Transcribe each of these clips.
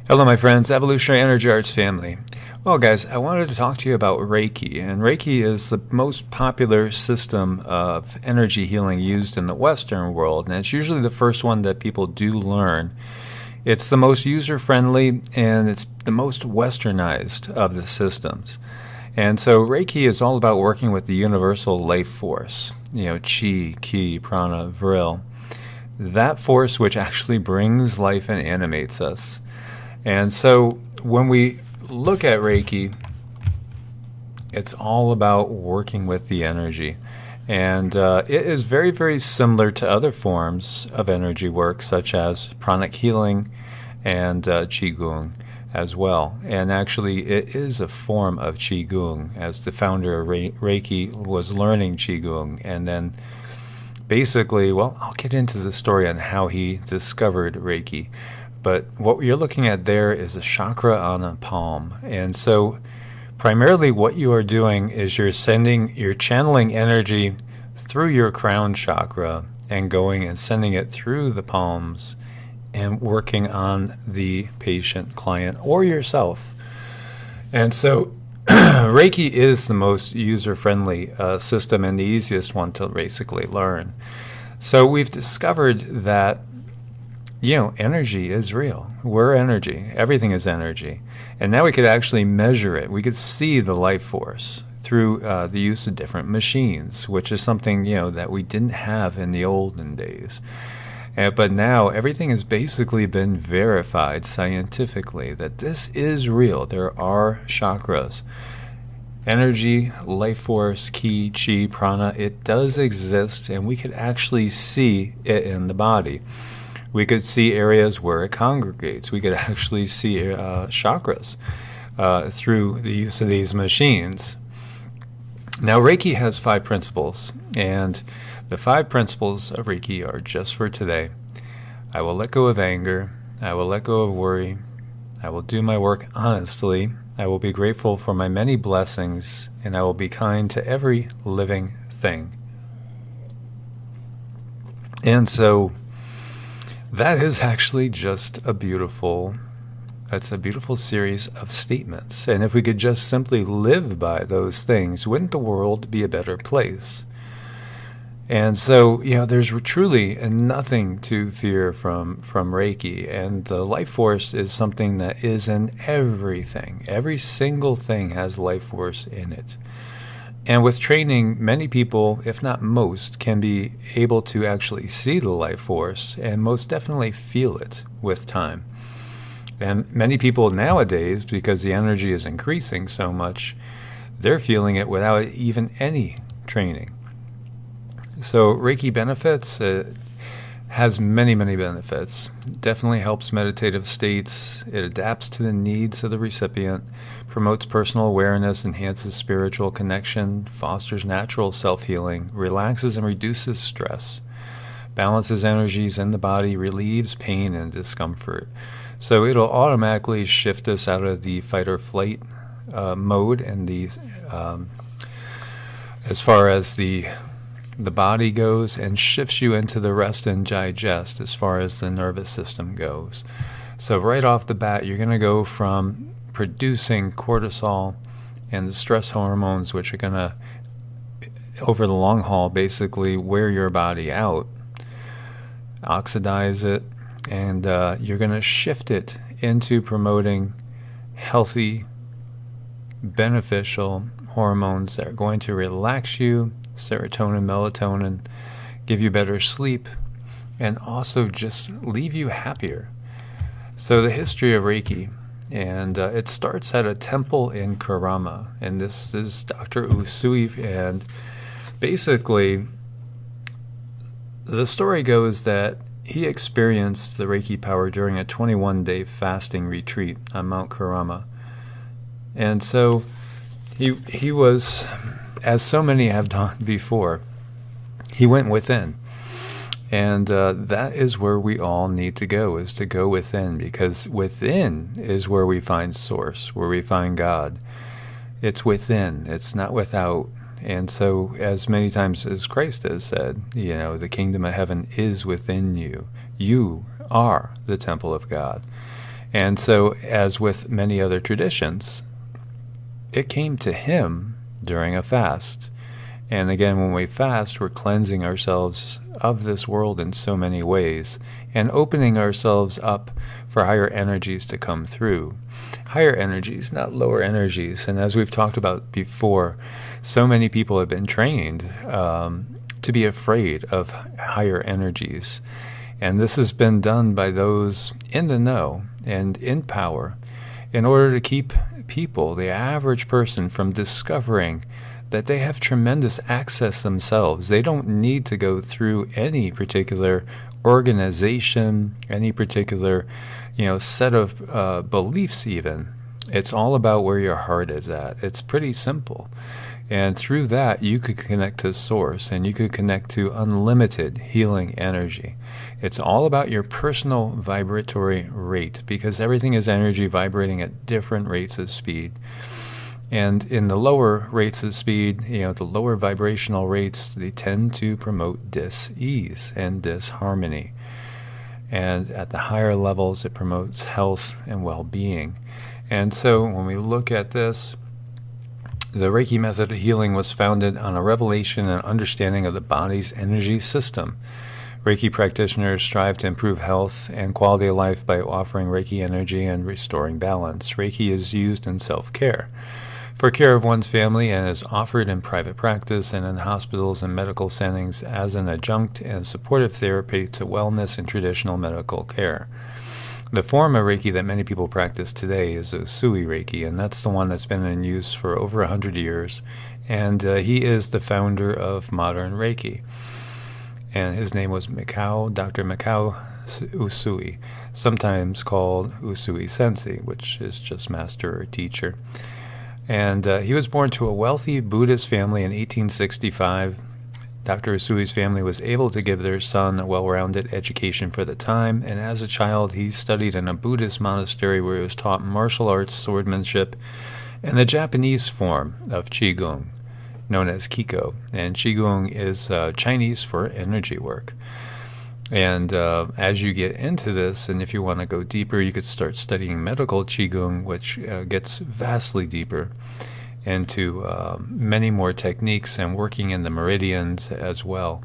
Hello, my friends, Evolutionary Energy Arts family. Well, guys, I wanted to talk to you about Reiki. And Reiki is the most popular system of energy healing used in the Western world. And it's usually the first one that people do learn. It's the most user-friendly and it's the most westernized of the systems. And so Reiki is all about working with the universal life force, chi, ki, prana, vril. That force which actually brings life and animates us. And so when we look at Reiki, it's all about working with the energy. And it is very, very similar to other forms of energy work, such as pranic healing and QiGong as well. And actually, it is a form of QiGong, as the founder of Reiki was learning QiGong. And then basically, well, I'll get into the story on how he discovered Reiki. But what you're looking at there is a chakra on a palm. And so primarily what you are doing is you're channeling energy through your crown chakra and going and sending it through the palms and working on the patient, client, or yourself. And so Reiki is the most user-friendly system and the easiest one to basically learn. So we've discovered that energy is real. We're energy. Everything is energy. And now we could actually measure it. We could see the life force through the use of different machines, which is something, that we didn't have in the olden days. But now everything has basically been verified scientifically that this is real. There are chakras. Energy, life force, ki, chi, prana, it does exist, and we could actually see it in the body. We could see areas where it congregates. We could actually see chakras through the use of these machines. Now, Reiki has 5 principles, and the 5 principles of Reiki are just for today. I will let go of anger. I will let go of worry. I will do my work honestly. I will be grateful for my many blessings, and I will be kind to every living thing. And so that is actually just a beautiful series of statements. And if we could just simply live by those things, wouldn't the world be a better place? And so, there's truly nothing to fear from Reiki. And the life force is something that is in everything. Every single thing has life force in it. And with training, many people, if not most, can be able to actually see the life force and most definitely feel it with time. And many people nowadays, because the energy is increasing so much, they're feeling it without even any training. So Reiki benefits, has many, many benefits. Definitely helps meditative states. It adapts to the needs of the recipient, promotes personal awareness, enhances spiritual connection, fosters natural self-healing, relaxes and reduces stress, balances energies in the body, relieves pain and discomfort. So it'll automatically shift us out of the fight or flight mode and the as far as the body goes, and shifts you into the rest and digest as far as the nervous system goes. So right off the bat, you're going to go from producing cortisol and the stress hormones, which are going to, over the long haul, basically wear your body out, oxidize it, and you're going to shift it into promoting healthy, beneficial hormones that are going to relax you, serotonin, melatonin, give you better sleep, and also just leave you happier. So the history of Reiki, and it starts at a temple in Karama, and this is Dr. Usui, and basically the story goes that he experienced the Reiki power during a 21-day fasting retreat on Mount Karama. And so he was, as so many have done before, he went within. And that is where we all need to go, is to go within, because within is where we find source, where we find God. It's within, it's not without. And so, as many times as Christ has said, the kingdom of heaven is within you. You are the temple of God. And so, as with many other traditions, it came to him during a fast. And again, when we fast, we're cleansing ourselves of this world in so many ways and opening ourselves up for higher energies to come through. Higher energies, not lower energies. And as we've talked about before, so many people have been trained to be afraid of higher energies. And this has been done by those in the know and in power in order to keep people, the average person, from discovering that they have tremendous access themselves. They don't need to go through any particular organization, any particular, set of beliefs even. It's all about where your heart is at. It's pretty simple. And through that, you could connect to Source, and you could connect to unlimited healing energy. It's all about your personal vibratory rate, because everything is energy vibrating at different rates of speed. And in the lower rates of speed, the lower vibrational rates, they tend to promote dis-ease and disharmony. And at the higher levels, it promotes health and well-being. And so when we look at this, the Reiki method of healing was founded on a revelation and understanding of the body's energy system. Reiki practitioners strive to improve health and quality of life by offering Reiki energy and restoring balance. Reiki is used in self-care, for care of one's family, and is offered in private practice and in hospitals and medical settings as an adjunct and supportive therapy to wellness and traditional medical care. The form of Reiki that many people practice today is Usui Reiki, and that's the one that's been in use for over 100 years. And he is the founder of modern Reiki. And his name was Dr. Mikao Usui, sometimes called Usui Sensei, which is just master or teacher. And he was born to a wealthy Buddhist family in 1865. Dr. Usui's family was able to give their son a well-rounded education for the time, and as a child he studied in a Buddhist monastery where he was taught martial arts, swordsmanship, and the Japanese form of QiGong, known as Kiko. And QiGong is Chinese for energy work. And as you get into this, and if you want to go deeper, you could start studying medical QiGong, which gets vastly deeper into many more techniques and working in the meridians as well.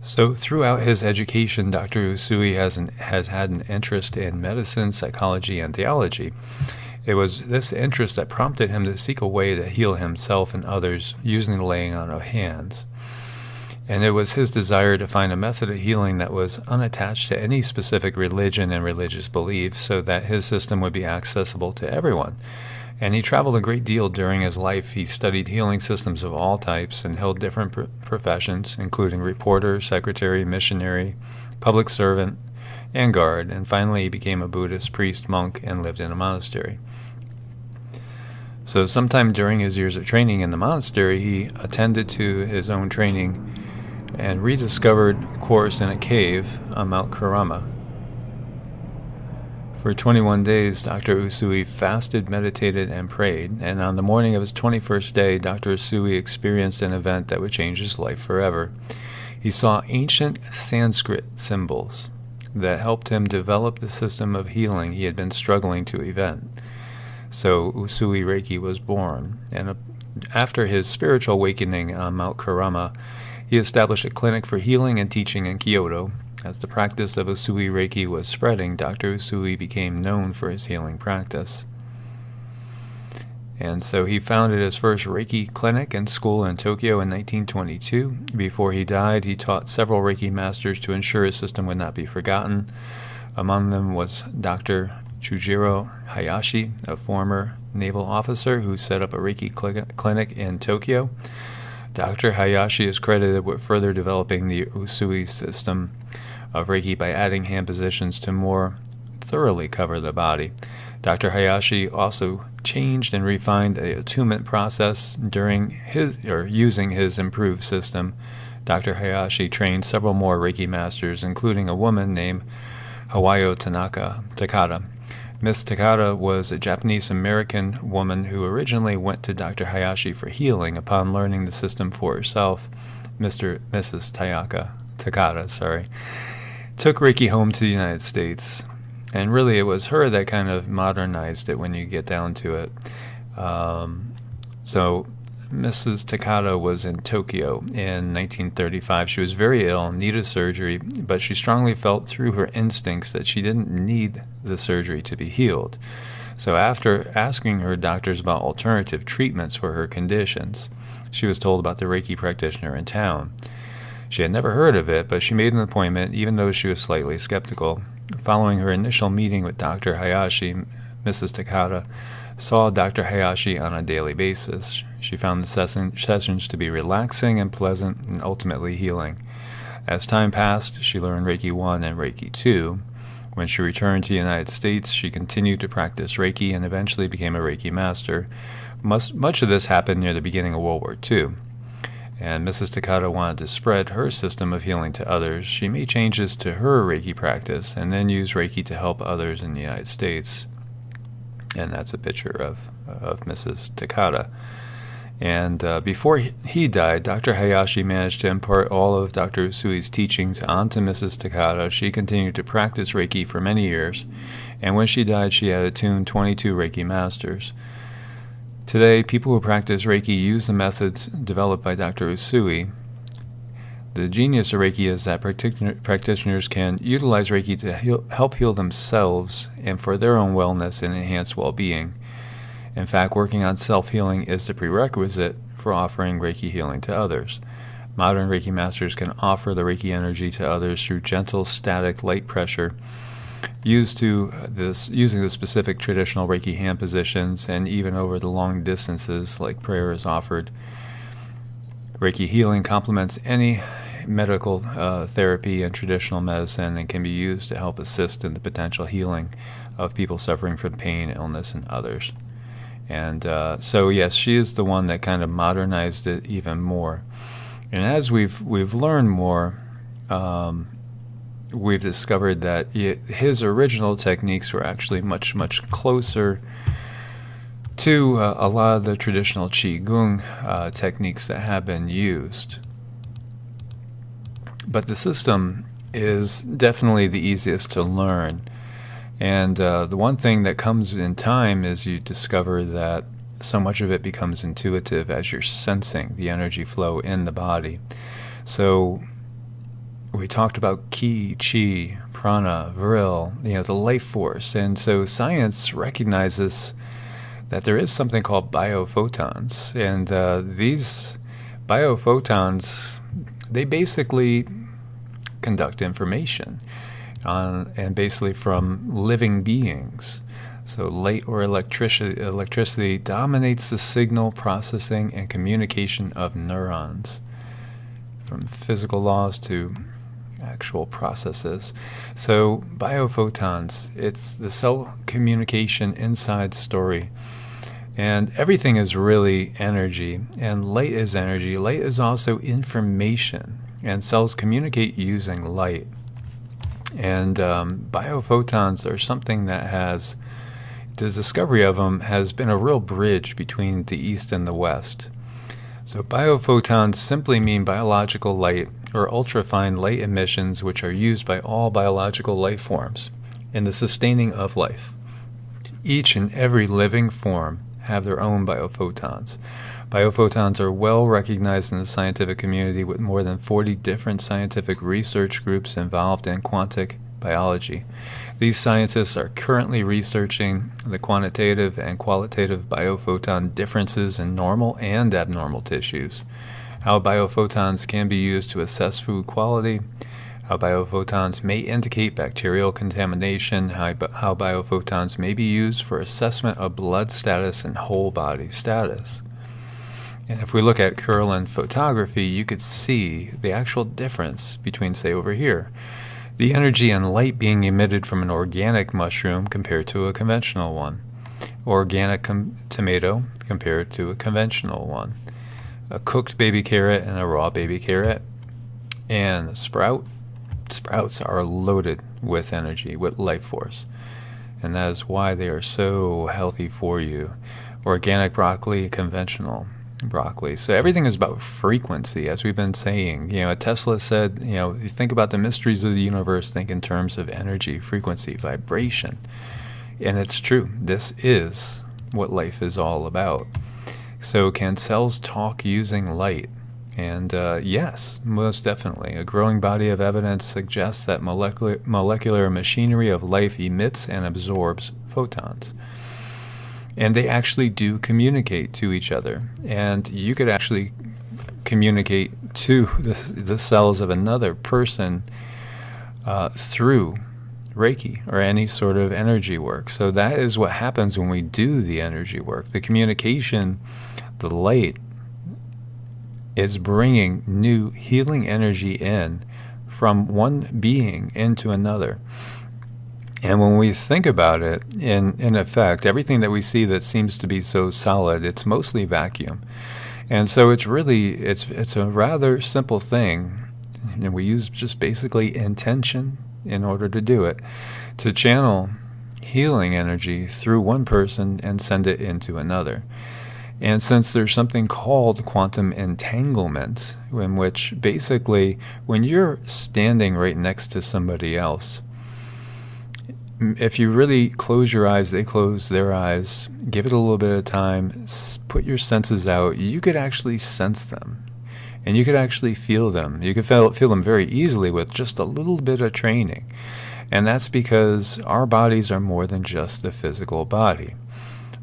So throughout his education, Dr. Usui has had an interest in medicine, psychology, and theology. It was this interest that prompted him to seek a way to heal himself and others using the laying on of hands. And it was his desire to find a method of healing that was unattached to any specific religion and religious belief, so that his system would be accessible to everyone. And he traveled a great deal during his life. He studied healing systems of all types and held different professions, including reporter, secretary, missionary, public servant, and guard. And finally, he became a Buddhist priest, monk, and lived in a monastery. So sometime during his years of training in the monastery, he attended to his own training and rediscovered course in a cave on Mount Kurama. For 21 days, Dr. Usui fasted, meditated, and prayed, and on the morning of his 21st day, Dr. Usui experienced an event that would change his life forever. He saw ancient Sanskrit symbols that helped him develop the system of healing he had been struggling to invent. So Usui Reiki was born, and after his spiritual awakening on Mount Kurama, he established a clinic for healing and teaching in Kyoto. As the practice of Usui Reiki was spreading, Dr. Usui became known for his healing practice. And so he founded his first Reiki clinic and school in Tokyo in 1922. Before he died, he taught several Reiki masters to ensure his system would not be forgotten. Among them was Dr. Chujiro Hayashi, a former naval officer who set up a Reiki clinic in Tokyo. Dr. Hayashi is credited with further developing the Usui system of Reiki by adding hand positions to more thoroughly cover the body. Dr. Hayashi also changed and refined the attunement process using his improved system. Dr. Hayashi trained several more Reiki masters, including a woman named Hawayo Takada. Miss Takada was a Japanese-American woman who originally went to Dr. Hayashi for healing. Upon learning the system for herself, Mrs. Takada took Reiki home to the United States. And really, it was her that kind of modernized it when you get down to it. So Mrs. Takata was in Tokyo in 1935. She was very ill, needed surgery, but she strongly felt through her instincts that she didn't need the surgery to be healed. So after asking her doctors about alternative treatments for her conditions, she was told about the Reiki practitioner in town. She had never heard of it, but she made an appointment, even though she was slightly skeptical. Following her initial meeting with Dr. Hayashi, Mrs. Takata saw Dr. Hayashi on a daily basis. She found the sessions to be relaxing and pleasant and ultimately healing. As time passed, she learned Reiki 1 and Reiki 2. When she returned to the United States, she continued to practice Reiki and eventually became a Reiki master. Much of this happened near the beginning of World War II. And Mrs. Takata wanted to spread her system of healing to others. She made changes to her Reiki practice and then used Reiki to help others in the United States. And that's a picture of Mrs. Takata. And before he died, Dr. Hayashi managed to impart all of Dr. Usui's teachings onto Mrs. Takata. She continued to practice Reiki for many years, and when she died, she had attuned 22 Reiki masters. Today, people who practice Reiki use the methods developed by Dr. Usui. The genius of Reiki is that practitioners can utilize Reiki to help heal themselves and for their own wellness and enhance well-being. In fact, working on self-healing is the prerequisite for offering Reiki healing to others. Modern Reiki masters can offer the Reiki energy to others through gentle, static, light pressure, using the specific traditional Reiki hand positions, and even over the long distances like prayer is offered. Reiki healing complements any medical therapy and traditional medicine and can be used to help assist in the potential healing of people suffering from pain, illness, and others. And so yes, she is the one that kind of modernized it even more. And as we've learned more, we've discovered that his original techniques were actually much closer to a lot of the traditional QiGong techniques that have been used. But the system is definitely the easiest to learn. And the one thing that comes in time is you discover that so much of it becomes intuitive as you're sensing the energy flow in the body. So we talked about ki, chi, prana, vril, the life force. And so science recognizes that there is something called biophotons. And these biophotons, they basically conduct information and basically from living beings. So light or electricity dominates the signal processing and communication of neurons, from physical laws to actual processes. So biophotons, it's the cell communication inside story. And everything is really energy, and light is energy. Light is also information, and cells communicate using light. And biophotons are something that the discovery of them has been a real bridge between the East and the West. So biophotons simply mean biological light or ultrafine light emissions which are used by all biological life forms in the sustaining of life. Each and every living form have their own biophotons. Biophotons are well recognized in the scientific community with more than 40 different scientific research groups involved in quantic biology. These scientists are currently researching the quantitative and qualitative biophoton differences in normal and abnormal tissues, how biophotons can be used to assess food quality, how biophotons may indicate bacterial contamination, how biophotons may be used for assessment of blood status and whole body status. And if we look at Kirlian photography, you could see the actual difference between, say, over here, the energy and light being emitted from an organic mushroom compared to a conventional one, organic tomato compared to a conventional one, a cooked baby carrot and a raw baby carrot, and a sprout. Sprouts are loaded with energy, with life force, and that is why they are so healthy for you. Organic broccoli, conventional. broccoli. So everything is about frequency, as we've been saying. Tesla said, you think about the mysteries of the universe, think in terms of energy, frequency, vibration. And it's true. This is what life is all about. So can cells talk using light? And yes, most definitely. A growing body of evidence suggests that molecular machinery of life emits and absorbs photons. And they actually do communicate to each other. And you could actually communicate to the cells of another person through Reiki or any sort of energy work. So that is what happens when we do the energy work. The communication, the light, is bringing new healing energy in from one being into another. And when we think about it, in effect, everything that we see that seems to be so solid, it's mostly vacuum. And so it's a rather simple thing, and we use just basically intention in order to do it, to channel healing energy through one person and send it into another. And since there's something called quantum entanglement, in which basically when you're standing right next to somebody else, if you really close your eyes, they close their eyes, give it a little bit of time, put your senses out, you could actually sense them. And you could actually feel them. You could feel them very easily with just a little bit of training. And that's because our bodies are more than just the physical body.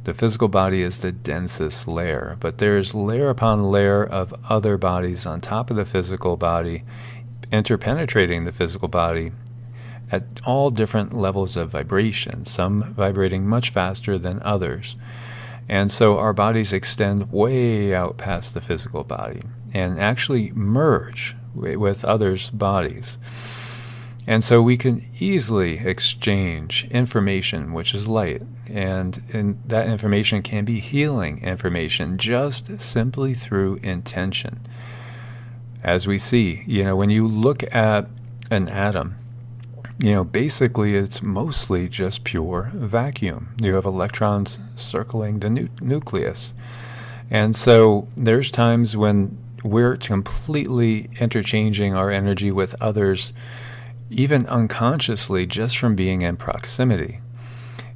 The physical body is the densest layer, but there's layer upon layer of other bodies on top of the physical body, interpenetrating the physical body at all different levels of vibration, some vibrating much faster than others. And so our bodies extend way out past the physical body and actually merge with others' bodies. And so we can easily exchange information, which is light, and that information can be healing information just simply through intention. As we see, when you look at an atom, basically it's mostly just pure vacuum. You have electrons circling the nucleus. And so there's times when we're completely interchanging our energy with others, even unconsciously, just from being in proximity.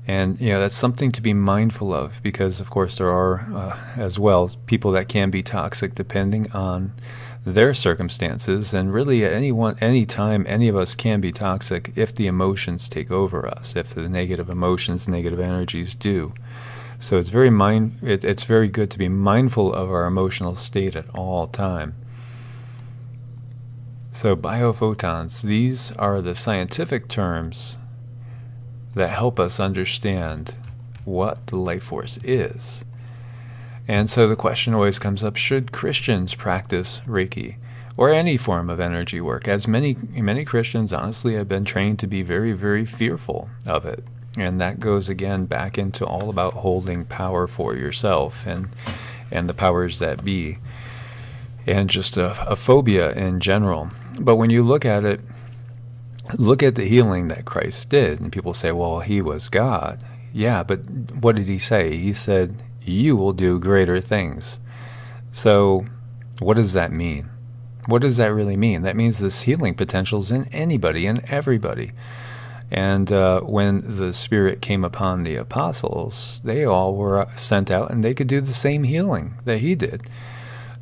And that's something to be mindful of, because of course there are as well people that can be toxic depending on their circumstances, and really at any time any of us can be toxic if the emotions take over us, if the negative emotions, negative energies do. So it's it's very good to be mindful of our emotional state at all time. So biophotons, these are the scientific terms that help us understand what the life force is. And so the question always comes up, should Christians practice Reiki or any form of energy work? As many Christians honestly have been trained to be very, very fearful of it. And that goes again back into all about holding power for yourself and the powers that be, and just a phobia in general. But when you look at it, look at the healing that Christ did. And people say, well, he was God. Yeah, but what did he say? He said, you will do greater things. So what does that mean? What does that really mean? That means this healing potential is in anybody and everybody. And when the Spirit came upon the apostles, they all were sent out and they could do the same healing that he did.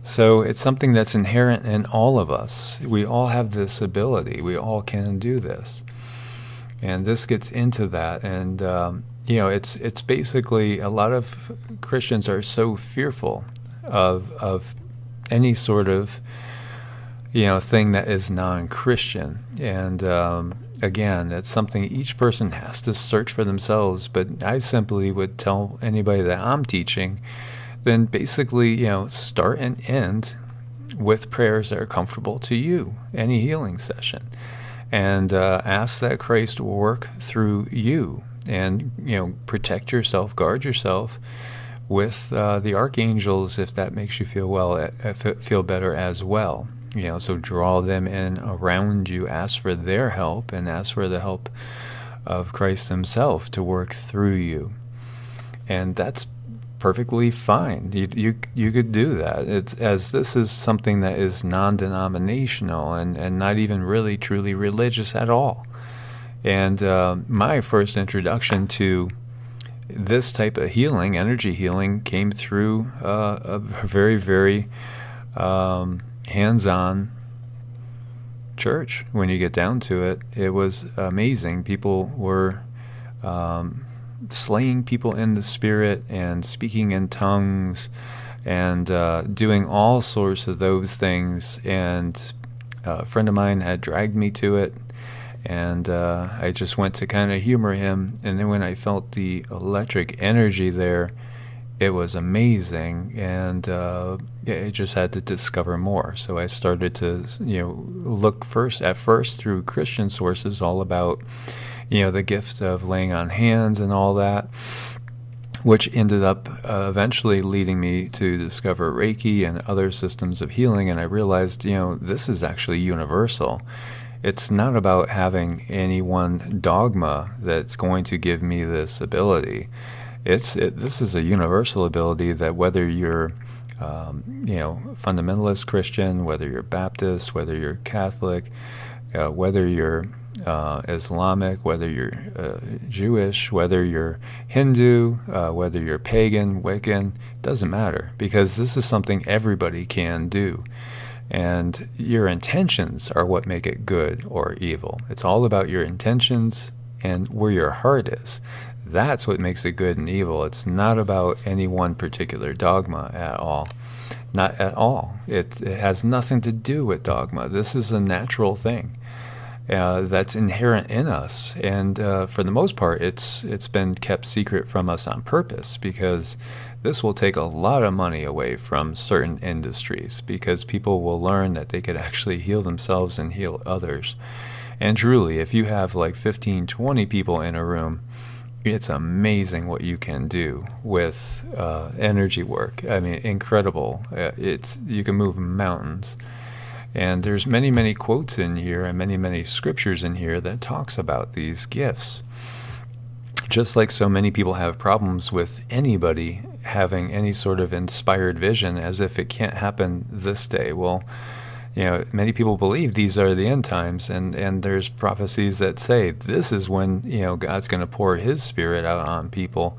So it's something that's inherent in all of us. We all have this ability. We all can do this. And this gets into that. And, it's basically a lot of Christians are so fearful of any sort of, thing that is non-Christian. And, again, that's something each person has to search for themselves. But I simply would tell anybody that I'm teaching, then basically, start and end with prayers that are comfortable to you, any healing session. And ask that Christ work through you and, protect yourself, guard yourself with the archangels if that makes you feel better as well. So draw them in around you, ask for their help, and ask for the help of Christ himself to work through you. And that's perfectly fine. You could do that. As this is something that is non-denominational and not even really truly religious at all. And my first introduction to this type of healing, energy healing, came through a very, very hands-on church. When you get down to it, it was amazing. People were slaying people in the spirit and speaking in tongues and doing all sorts of those things. And a friend of mine had dragged me to it, and I just went to kind of humor him. And then when I felt the electric energy there, it was amazing, and I just had to discover more. So I started to, look at first through Christian sources, all about, the gift of laying on hands and all that, which ended up eventually leading me to discover Reiki and other systems of healing. And I realized, this is actually universal. It's not about having any one dogma that's going to give me this ability. This is a universal ability that whether you're, fundamentalist Christian, whether you're Baptist, whether you're Catholic, whether you're Islamic, whether you're Jewish, whether you're Hindu, whether you're pagan, Wiccan, doesn't matter, because this is something everybody can do. And your intentions are what make it good or evil. It's all about your intentions and where your heart is. That's what makes it good and evil. It's not about any one particular dogma at all. Not at all. It has nothing to do with dogma. This is a natural thing that's inherent in us. And for the most part, it's been kept secret from us on purpose, because this will take a lot of money away from certain industries, because people will learn that they could actually heal themselves and heal others. And truly, if you have like 15, 20 people in a room, it's amazing what you can do with energy work. I mean, incredible. You can move mountains. And there's many, many quotes in here and many, many scriptures in here that talks about these gifts. Just like so many people have problems with anybody having any sort of inspired vision, as if it can't happen this day. Well, many people believe these are the end times, and there's prophecies that say this is when, God's going to pour his spirit out on people,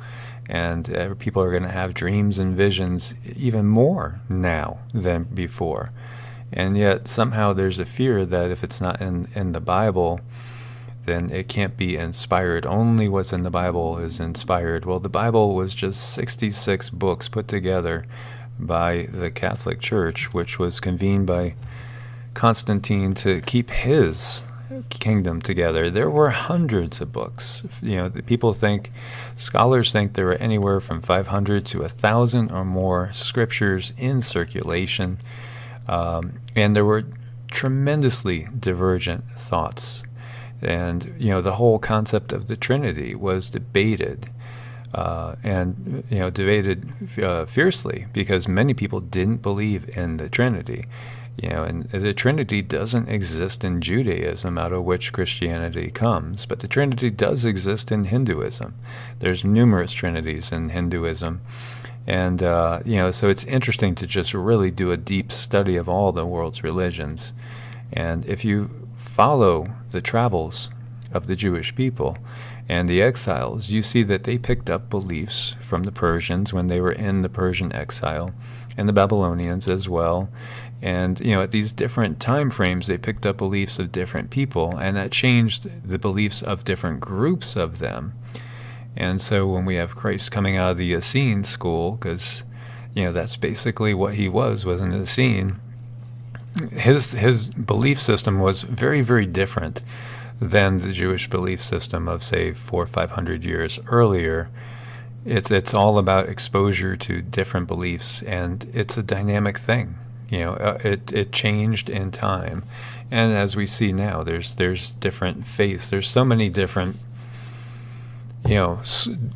and people are going to have dreams and visions even more now than before. And yet somehow there's a fear that if it's not in the Bible, then it can't be inspired. Only what's in the Bible is inspired. Well, the Bible was just 66 books put together by the Catholic Church, which was convened by Constantine to keep his kingdom together. There were hundreds of books. Scholars think there were anywhere from 500 to 1,000 or more scriptures in circulation, and there were tremendously divergent thoughts. And the whole concept of the Trinity was debated, debated fiercely, because many people didn't believe in the Trinity. And the Trinity doesn't exist in Judaism, out of which Christianity comes, but the Trinity does exist in Hinduism. There's numerous Trinities in Hinduism. And, so it's interesting to just really do a deep study of all the world's religions. And if you follow the travels of the Jewish people and the exiles, you see that they picked up beliefs from the Persians when they were in the Persian exile, and the Babylonians as well. And, at these different time frames, they picked up beliefs of different people, and that changed the beliefs of different groups of them. And so when we have Christ coming out of the Essene school, because, that's basically what he was an Essene, his belief system was very, very different than the Jewish belief system of, say, 400 or 500 years earlier. It's all about exposure to different beliefs, and it's a dynamic thing. It changed in time, and as we see now, there's different faiths. There's so many different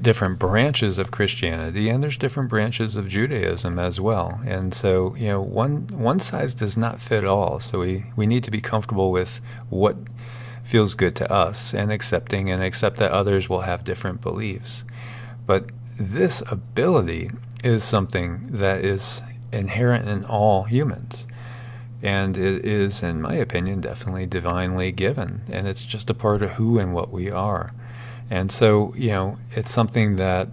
different branches of Christianity, and there's different branches of Judaism as well. And so, one size does not fit all. So we need to be comfortable with what feels good to us and accept that others will have different beliefs. But this ability is something that is inherent in all humans. And it is, in my opinion, definitely divinely given. And it's just a part of who and what we are. And so, it's something that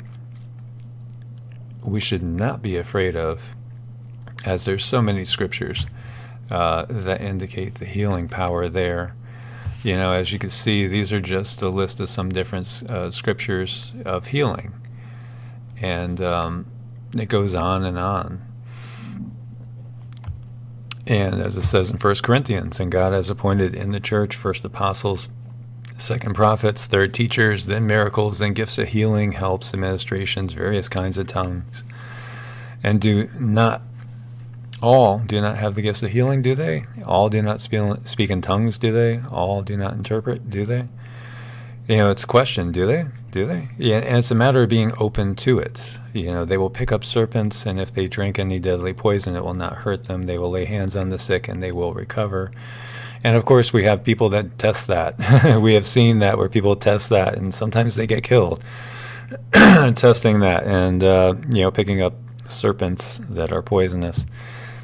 we should not be afraid of, as there's so many scriptures that indicate the healing power there. As you can see, these are just a list of some different scriptures of healing. And it goes on and on. And as it says in 1 Corinthians, and God has appointed in the church first apostles, second prophets, third teachers, then miracles, then gifts of healing, helps, administrations, various kinds of tongues. And do not have the gifts of healing, do they? All do not speak in tongues, do they? All do not interpret, do they? It's a question, do they? Do they? Yeah, and it's a matter of being open to it. They will pick up serpents, and if they drink any deadly poison, it will not hurt them. They will lay hands on the sick, and they will recover. And of course, we have people that test that. We have seen that where people test that, and sometimes they get killed testing that and, picking up serpents that are poisonous.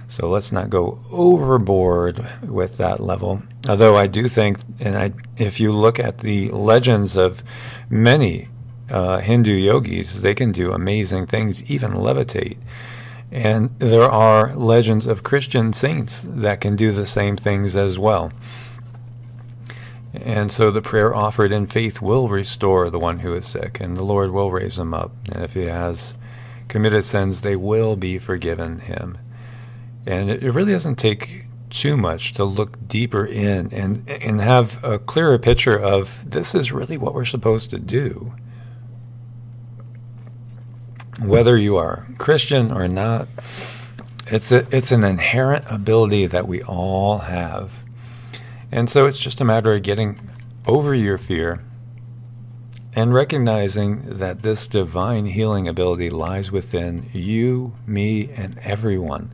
So let's not go overboard with that level. Although I do think, if you look at the legends of many Hindu yogis, they can do amazing things, even levitate. And there are legends of Christian saints that can do the same things as well. And so the prayer offered in faith will restore the one who is sick, and the Lord will raise him up. And if he has committed sins, they will be forgiven him. And it really doesn't take too much to look deeper in and have a clearer picture of this is really what we're supposed to do. Whether you are Christian or not, it's an inherent ability that we all have. And so it's just a matter of getting over your fear and recognizing that this divine healing ability lies within you, me, and everyone.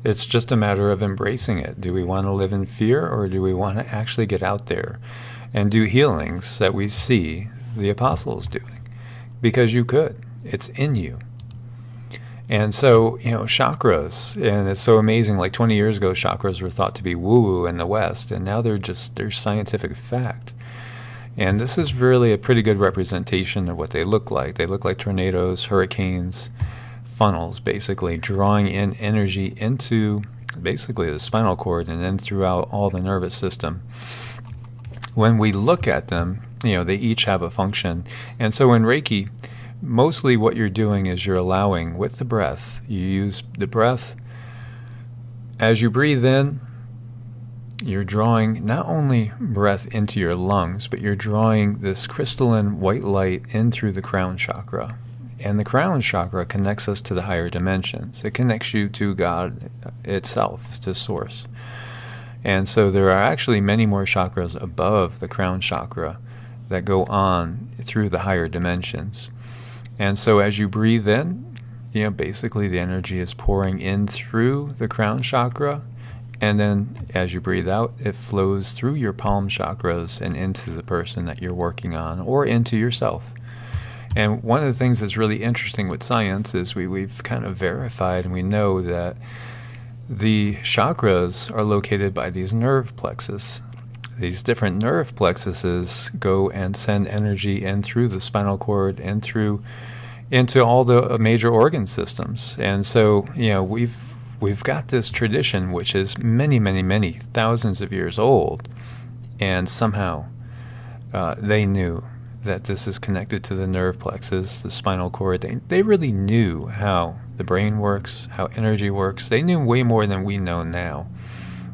It's just a matter of embracing it. Do we want to live in fear, or do we want to actually get out there and do healings that we see the apostles doing? Because you could. It's in you. And so, chakras, and it's so amazing, like 20 years ago, chakras were thought to be woo-woo in the West, and now they're scientific fact. And this is really a pretty good representation of what they look like. They look like tornadoes, hurricanes, funnels, basically drawing in energy into basically the spinal cord and then throughout all the nervous system. When we look at them, they each have a function. And so in Reiki, mostly what you're doing is you're allowing, with the breath, you use the breath. As you breathe in, you're drawing not only breath into your lungs, but you're drawing this crystalline white light in through the crown chakra. And the crown chakra connects us to the higher dimensions. It connects you to God itself, to Source. And so there are actually many more chakras above the crown chakra that go on through the higher dimensions. And so as you breathe in, basically the energy is pouring in through the crown chakra. And then as you breathe out, it flows through your palm chakras and into the person that you're working on, or into yourself. And one of the things that's really interesting with science is we've kind of verified, and we know that the chakras are located by these nerve plexus. These different nerve plexuses go and send energy in through the spinal cord and into all the major organ systems. And so, we've got this tradition which is many, many, many thousands of years old, and somehow they knew that this is connected to the nerve plexus, the spinal cord. They really knew how the brain works, how energy works. They knew way more than we know now.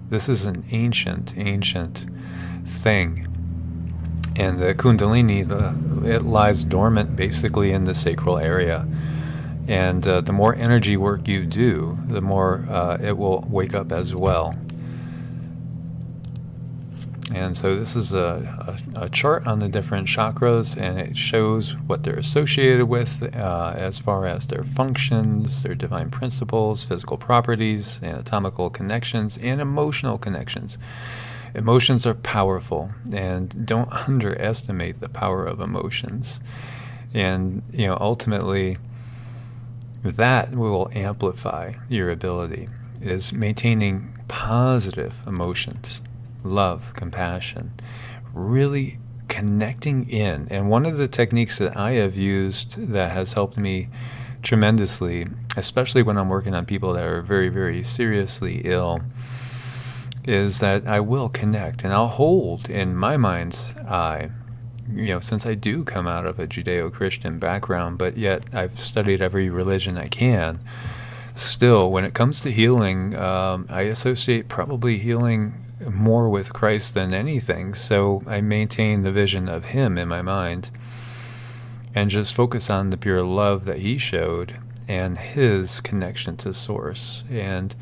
This is an ancient thing. And the Kundalini, it lies dormant basically in the sacral area. And the more energy work you do, the more it will wake up as well. And so this is a chart on the different chakras, and it shows what they're associated with as far as their functions, their divine principles, physical properties, anatomical connections, and emotional connections. Emotions are powerful, and don't underestimate the power of emotions. And ultimately, that will amplify your ability, is maintaining positive emotions, love, compassion, really connecting in. And one of the techniques that I have used that has helped me tremendously, especially when I'm working on people that are very, very seriously ill, is that I will connect and I'll hold in my mind's eye, since I do come out of a Judeo-Christian background, but yet I've studied every religion I can. Still, when it comes to healing, I associate probably healing more with Christ than anything. So I maintain the vision of Him in my mind and just focus on the pure love that He showed and His connection to Source. And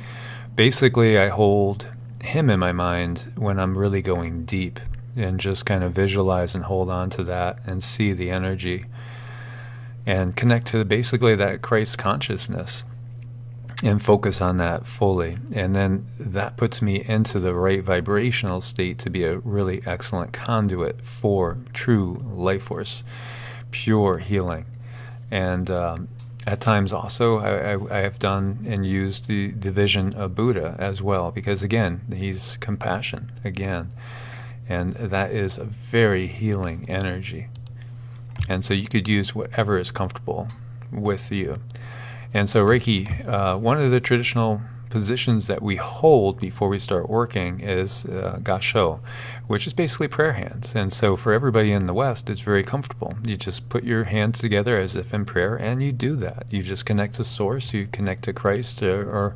basically, I hold Him in my mind when I'm really going deep, and just kind of visualize and hold on to that and see the energy and connect to basically that Christ consciousness and focus on that fully. And then that puts me into the right vibrational state to be a really excellent conduit for true life force, pure healing. And at times also I have done and used the vision of Buddha as well, because again, he's compassion again. And that is a very healing energy. And so you could use whatever is comfortable with you. And so Reiki, one of the traditional positions that we hold before we start working is Gasho, which is basically prayer hands. And so for everybody in the West, it's very comfortable. You just put your hands together as if in prayer, and you do that. You just connect to Source, you connect to Christ or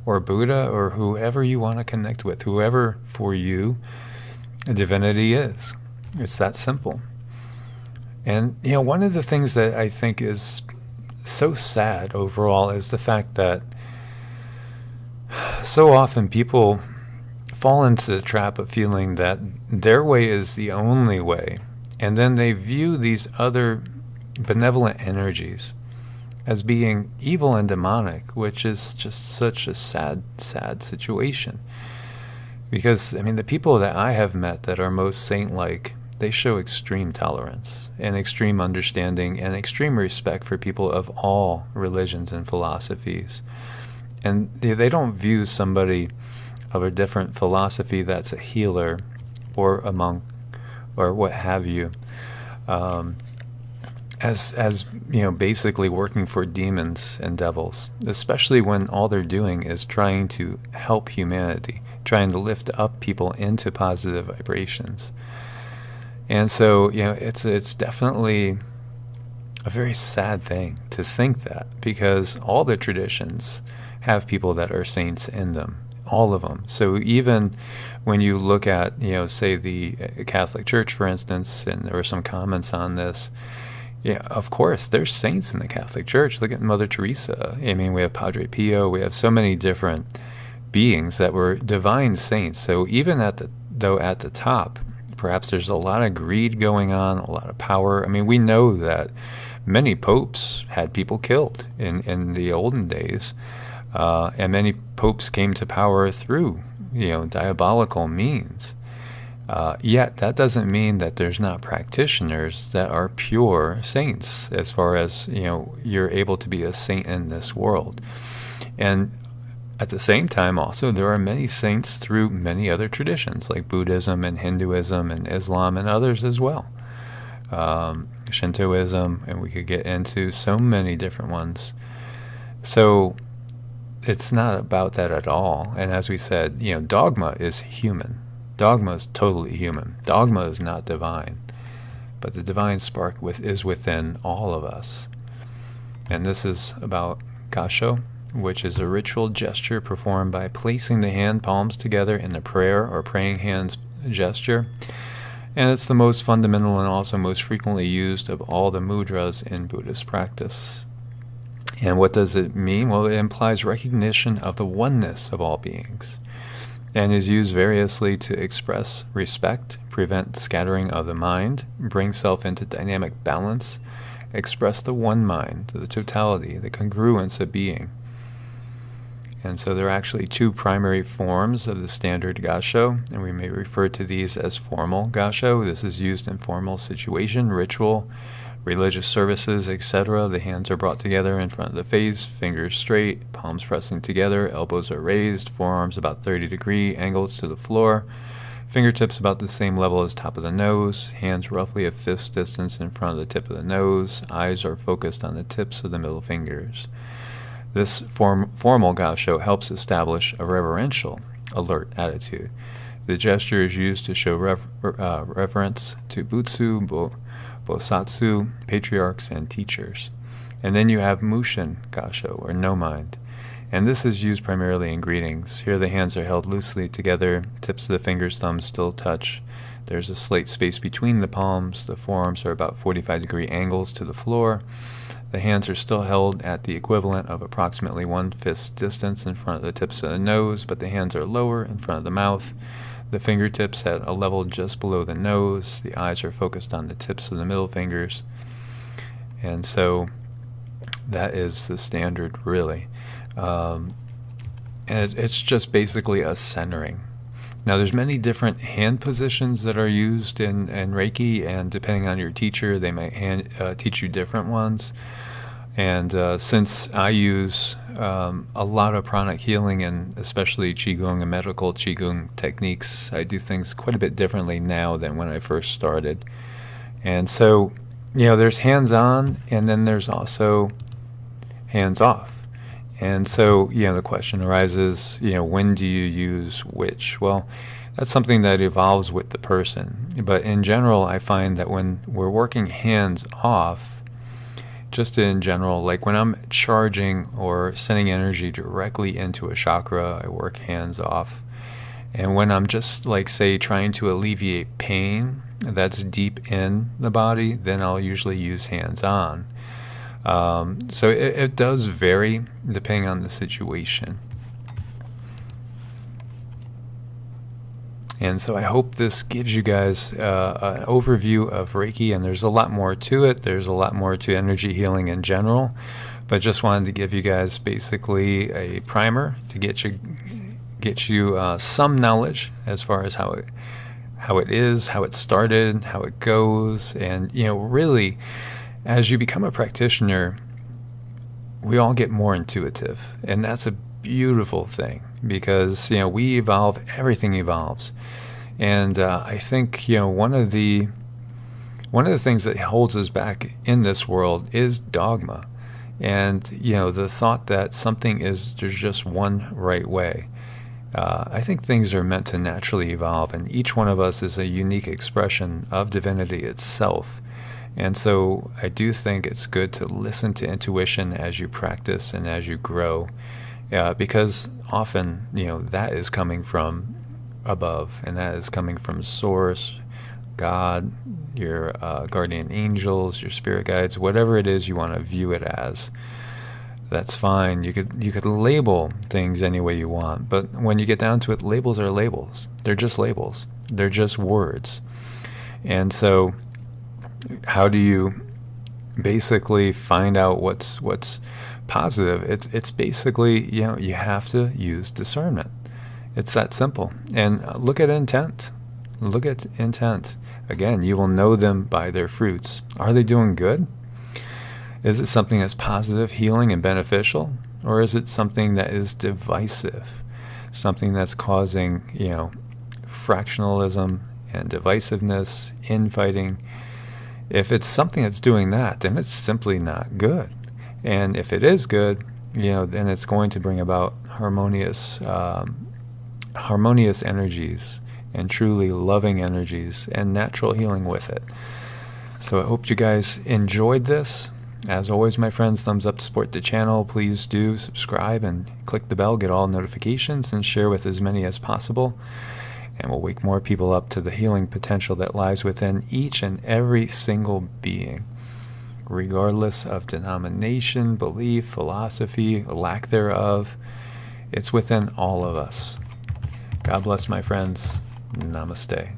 Buddha or whoever you want to connect with, whoever for you divinity is. It's that simple. And one of the things that I think is so sad overall is the fact that so often people fall into the trap of feeling that their way is the only way, and then they view these other benevolent energies as being evil and demonic, which is just such a sad, sad situation. Because, the people that I have met that are most saint-like, they show extreme tolerance and extreme understanding and extreme respect for people of all religions and philosophies. And they don't view somebody of a different philosophy that's a healer or a monk or what have you, as basically working for demons and devils, especially when all they're doing is trying to help humanity, trying to lift up people into positive vibrations. And so, it's definitely a very sad thing to think that, because all the traditions have people that are saints in them, all of them. So even when you look at, say the Catholic Church, for instance, and there were some comments on this, of course, there's saints in the Catholic Church. Look at Mother Teresa. We have Padre Pio. We have so many different beings that were divine saints. So even at the top, perhaps there's a lot of greed going on, a lot of power. We know that many popes had people killed in the olden days, and many popes came to power through, diabolical means. Yet that doesn't mean that there's not practitioners that are pure saints, as far as, you're able to be a saint in this world. And at the same time, also, there are many saints through many other traditions, like Buddhism and Hinduism and Islam and others as well. Shintoism, and we could get into so many different ones. So it's not about that at all. And as we said, dogma is human. Dogma is totally human. Dogma is not divine. But the divine spark is within all of us. And this is about Gasho, which is a ritual gesture performed by placing the hand palms together in a prayer or praying hands gesture. And it's the most fundamental and also most frequently used of all the mudras in Buddhist practice. And what does it mean? Well, it implies recognition of the oneness of all beings, and is used variously to express respect, prevent scattering of the mind, bring self into dynamic balance, express the one mind, the totality, the congruence of being. And so there are actually two primary forms of the standard Gasho, and we may refer to these as formal Gasho. This is used in formal situation, ritual, religious services, etc. The hands are brought together in front of the face, fingers straight, palms pressing together, elbows are raised, forearms about 30-degree angles to the floor, fingertips about the same level as top of the nose, hands roughly a fist distance in front of the tip of the nose, eyes are focused on the tips of the middle fingers. This formal gassho helps establish a reverential, alert attitude. The gesture is used to show reverence to Butsu, Bosatsu, patriarchs, and teachers. And then you have Mushin gassho, or no mind. And this is used primarily in greetings. Here the hands are held loosely together, tips of the fingers, thumbs still touch. There's a slight space between the palms. The forearms are about 45-degree angles to the floor. The hands are still held at the equivalent of approximately 1 fist distance in front of the tips of the nose, but the hands are lower in front of the mouth. The fingertips at a level just below the nose. The eyes are focused on the tips of the middle fingers. And so that is the standard, really. And it's just basically a centering. Now, there's many different hand positions that are used in Reiki, and depending on your teacher, they might teach you different ones. And since I use a lot of pranic healing, and especially QiGong and medical QiGong techniques, I do things quite a bit differently now than when I first started. And so, there's hands-on, and then there's also hands-off. And so, the question arises, when do you use which? Well, that's something that evolves with the person. But in general, I find that when we're working hands off, just in general, like when I'm charging or sending energy directly into a chakra, I work hands off. And when I'm just, like, say, trying to alleviate pain that's deep in the body, then I'll usually use hands on. So it does vary depending on the situation. And so I hope this gives you guys an overview of Reiki, and there's a lot more to it. There's a lot more to energy healing in general, but just wanted to give you guys basically a primer to get you some knowledge as far as how it is, how it started, how it goes, and really, as you become a practitioner, we all get more intuitive, and that's a beautiful thing because we evolve, everything evolves, and I think one of the things that holds us back in this world is dogma, and the thought that there's just one right way. I think things are meant to naturally evolve, and each one of us is a unique expression of divinity itself. And so I do think it's good to listen to intuition as you practice and as you grow, because often, that is coming from above, and that is coming from Source, God, your guardian angels, your spirit guides, whatever it is you want to view it as. That's fine. You could label things any way you want, but when you get down to it, labels are labels. They're just labels. They're just words. And so how do you basically find out what's positive? It's basically, you have to use discernment. It's that simple. And look at intent. Look at intent. Again, you will know them by their fruits. Are they doing good? Is it something that's positive, healing, and beneficial? Or is it something that is divisive? Something that's causing, fractionalism and divisiveness, infighting. If it's something that's doing that, then it's simply not good. And if it is good, then it's going to bring about harmonious energies and truly loving energies and natural healing with it. So I hope you guys enjoyed this. As always, my friends, thumbs up to support the channel. Please do subscribe and click the bell, get all notifications, and share with as many as possible. And we'll wake more people up to the healing potential that lies within each and every single being, regardless of denomination, belief, philosophy, lack thereof. It's within all of us. God bless, my friends. Namaste.